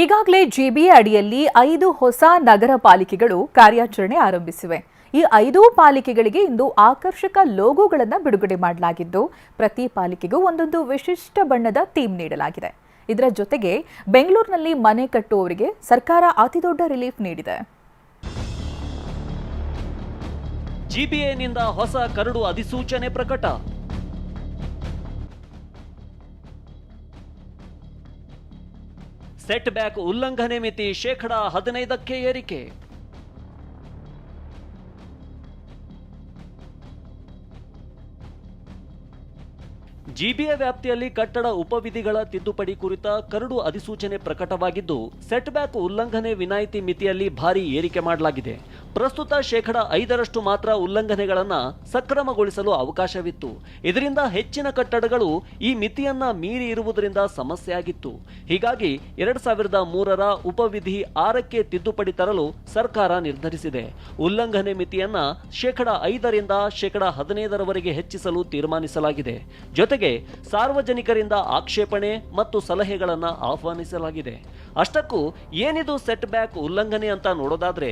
ಈಗಾಗಲೇ ಜಿಬಿಎ ಅಡಿಯಲ್ಲಿ 5 ಹೊಸ ನಗರ ಪಾಲಿಕೆಗಳು ಕಾರ್ಯಾಚರಣೆ ಆರಂಭಿಸಿವೆ. ಈ 5 ಪಾಲಿಕೆಗಳಿಗೆ ಇಂದು ಆಕರ್ಷಕ ಲೋಗೋಗಳನ್ನು ಬಿಡುಗಡೆ ಮಾಡಲಾಗಿದ್ದು, ಪ್ರತಿ ಪಾಲಿಕೆಗೂ ಒಂದೊಂದು ವಿಶಿಷ್ಟ ಬಣ್ಣದ ಥೀಮ್ ನೀಡಲಾಗಿದೆ. ಇದರ ಜೊತೆಗೆ ಬೆಂಗಳೂರಿನಲ್ಲಿ ಮನೆ ಕಟ್ಟುವವರಿಗೆ ಸರ್ಕಾರ ಅತಿದೊಡ್ಡ ರಿಲೀಫ್ ನೀಡಿದೆ. ಜಿಬಿಎನಿಂದ ಹೊಸ ಕರಡು ಅಧಿಸೂಚನೆ ಪ್ರಕಟ. ಸೆಟ್ ಬ್ಯಾಕ್ ಉಲ್ಲಂಘನೆ ಮಿತಿ 15% ಏರಿಕೆ. ಜಿಬಿಎ ವ್ಯಾಪ್ತಿಯಲ್ಲಿ ಕಟ್ಟಡ ಉಪವಿಧಿಗಳ ತಿದ್ದುಪಡಿ ಕುರಿತ ಕರಡು ಅಧಿಸೂಚನೆ ಪ್ರಕಟವಾಗಿದ್ದು, ಸೆಟ್ ಬ್ಯಾಕ್ ಉಲ್ಲಂಘನೆ ವಿನಾಯಿತಿ ಮಿತಿಯಲ್ಲಿ ಭಾರಿ ಏರಿಕೆ ಮಾಡಲಾಗಿದೆ. ಪ್ರಸ್ತುತ 5% ಮಾತ್ರ ಉಲ್ಲಂಘನೆಗಳನ್ನು ಸಕ್ರಮಗೊಳಿಸಲು ಅವಕಾಶವಿತ್ತು. ಇದರಿಂದ ಹೆಚ್ಚಿನ ಕಟ್ಟಡಗಳು ಈ ಮಿತಿಯನ್ನ ಮೀರಿ ಇರುವುದರಿಂದ ಸಮಸ್ಯೆಯಾಗಿತ್ತು. ಹೀಗಾಗಿ 2003ರ ಉಪವಿಧಿ 6ಕ್ಕೆ ತಿದ್ದುಪಡಿ ತರಲು ಸರ್ಕಾರ ನಿರ್ಧರಿಸಿದೆ. ಉಲ್ಲಂಘನೆ ಮಿತಿಯನ್ನ 5% 15%ವರೆಗೆ ಹೆಚ್ಚಿಸಲು ತೀರ್ಮಾನಿಸಲಾಗಿದೆ. ಜೊತೆಗೆ ಸಾರ್ವಜನಿಕರಿಂದ ಆಕ್ಷೇಪಣೆ ಮತ್ತು ಸಲಹೆಗಳನ್ನು ಆಹ್ವಾನಿಸಲಾಗಿದೆ. ಅಷ್ಟಕ್ಕೂ ಏನಿದು ಸೆಟ್ ಬ್ಯಾಕ್ ಉಲ್ಲಂಘನೆ ಅಂತ ನೋಡೋದಾದ್ರೆ,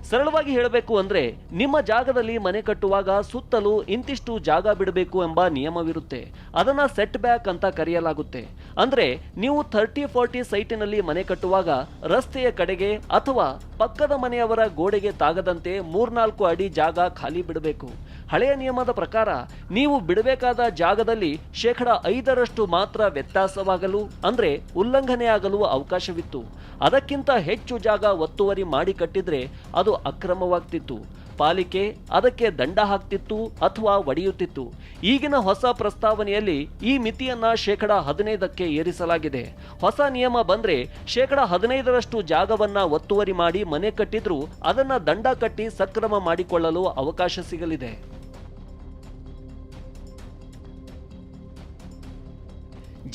ಸರಳವಾಗಿ ಹೇಳಬೇಕು ಅಂದ್ರೆ, ನಿಮ್ಮ ಜಾಗದಲ್ಲಿ ಮನೆ ಕಟ್ಟುವಾಗ ಸುತ್ತಲೂ ಇಂತಿಷ್ಟು ಜಾಗ ಬಿಡಬೇಕು ಎಂಬ ನಿಯಮವಿರುತ್ತೆ. ಅದನ್ನ ಸೆಟ್ ಬ್ಯಾಕ್ ಅಂತ ಕರೆಯಲಾಗುತ್ತೆ. ಅಂದ್ರೆ ನೀವು 30-40 ಸೈಟಿನಲ್ಲಿ ಮನೆ ಕಟ್ಟುವಾಗ ರಸ್ತೆಯ ಕಡೆಗೆ ಅಥವಾ ಪಕ್ಕದ ಮನೆಯವರ ಗೋಡೆಗೆ ತಾಗದಂತೆ 3-4 ಅಡಿ ಜಾಗ ಖಾಲಿ ಬಿಡಬೇಕು. ಹಳೆಯ ನಿಯಮದ ಪ್ರಕಾರ ನೀವು ಬಿಡಬೇಕಾದ ಜಾಗದಲ್ಲಿ 5% ಮಾತ್ರ ವ್ಯತ್ಯಾಸವಾಗಲು ಅಂದ್ರೆ ಉಲ್ಲಂಘನೆಯಾಗಲು ಅವಕಾಶವಿತ್ತು. ಅದಕ್ಕಿಂತ ಹೆಚ್ಚು ಜಾಗ ಒತ್ತುವರಿ ಮಾಡಿ ಕಟ್ಟಿದ್ರೆ ಅದು ಅಕ್ರಮವಾಗ್ತಿತ್ತು. ಪಾಲಿಕೆ ಅದಕ್ಕೆ ದಂಡ ಹಾಕ್ತಿತ್ತು ಅಥವಾ ಒಡೆಯುತ್ತಿತ್ತು. ಈಗಿನ ಹೊಸ ಪ್ರಸ್ತಾವನೆಯಲ್ಲಿ ಈ ಮಿತಿಯನ್ನ 15%ಕ್ಕೆ ಏರಿಸಲಾಗಿದೆ. ಹೊಸ ನಿಯಮ ಬಂದ್ರೆ 15% ಜಾಗವನ್ನ ಒತ್ತುವರಿ ಮಾಡಿ ಮನೆ ಕಟ್ಟಿದ್ರೂ ಅದನ್ನ ದಂಡ ಕಟ್ಟಿ ಸಕ್ರಮ ಮಾಡಿಕೊಳ್ಳಲು ಅವಕಾಶ ಸಿಗಲಿದೆ.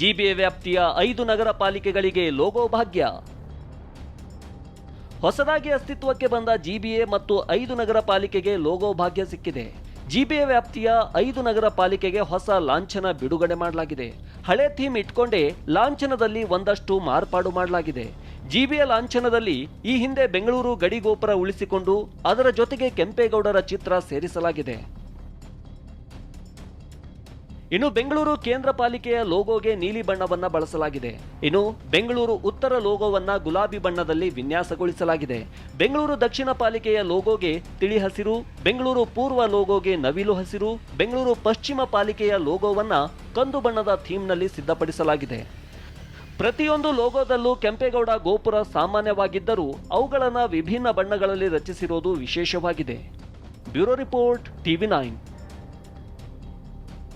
ಜಿಬಿಎ ವ್ಯಾಪ್ತಿಯ 5 ನಗರ ಪಾಲಿಕೆಗಳಿಗೆ ಲೋಗೋ ಭಾಗ್ಯ. ಹೊಸದಾಗಿ ಅಸ್ತಿತ್ವಕ್ಕೆ ಬಂದ ಜಿಬಿಎ ಮತ್ತು 5 ನಗರ ಪಾಲಿಕೆಗೆ ಲೋಗೋ ಭಾಗ್ಯ ಸಿಕ್ಕಿದೆ. ಜಿಬಿಎ ವ್ಯಾಪ್ತಿಯ 5 ನಗರ ಪಾಲಿಕೆಗೆ ಹೊಸ ಲಾಂಛನ ಬಿಡುಗಡೆ ಮಾಡಲಾಗಿದೆ. ಹಳೆ ಥೀಮ್ ಇಟ್ಕೊಂಡೇ ಲಾಂಛನದಲ್ಲಿ ಒಂದಷ್ಟು ಮಾರ್ಪಾಡು ಮಾಡಲಾಗಿದೆ. ಜಿಬಿಎ ಲಾಂಛನದಲ್ಲಿ ಈ ಹಿಂದೆ ಬೆಂಗಳೂರು ಗಡಿ ಗೋಪುರ ಉಳಿಸಿಕೊಂಡು ಅದರ ಜೊತೆಗೆ ಕೆಂಪೇಗೌಡರ ಚಿತ್ರ ಸೇರಿಸಲಾಗಿದೆ. ಇನ್ನು ಬೆಂಗಳೂರು ಕೇಂದ್ರ ಪಾಲಿಕೆಯ ಲೋಗೋಗೆ ನೀಲಿ ಬಣ್ಣವನ್ನ ಬಳಸಲಾಗಿದೆ. ಇನ್ನು ಬೆಂಗಳೂರು ಉತ್ತರ ಲೋಗೋವನ್ನ ಗುಲಾಬಿ ಬಣ್ಣದಲ್ಲಿ ವಿನ್ಯಾಸಗೊಳಿಸಲಾಗಿದೆ. ಬೆಂಗಳೂರು ದಕ್ಷಿಣ ಪಾಲಿಕೆಯ ಲೋಗೋಗೆ ತಿಳಿ ಹಸಿರು, ಬೆಂಗಳೂರು ಪೂರ್ವ ಲೋಗೋಗೆ ನವಿಲು ಹಸಿರು, ಬೆಂಗಳೂರು ಪಶ್ಚಿಮ ಪಾಲಿಕೆಯ ಲೋಗೋವನ್ನ ಕಂದು ಬಣ್ಣದ ಥೀಮ್ನಲ್ಲಿ ಸಿದ್ಧಪಡಿಸಲಾಗಿದೆ. ಪ್ರತಿಯೊಂದು ಲೋಗೋದಲ್ಲೂ ಕೆಂಪೇಗೌಡ ಗೋಪುರ ಸಾಮಾನ್ಯವಾಗಿದ್ದರೂ ಅವುಗಳನ್ನು ವಿಭಿನ್ನ ಬಣ್ಣಗಳಲ್ಲಿ ರಚಿಸಿರೋದು ವಿಶೇಷವಾಗಿದೆ. Bureau report, TV9.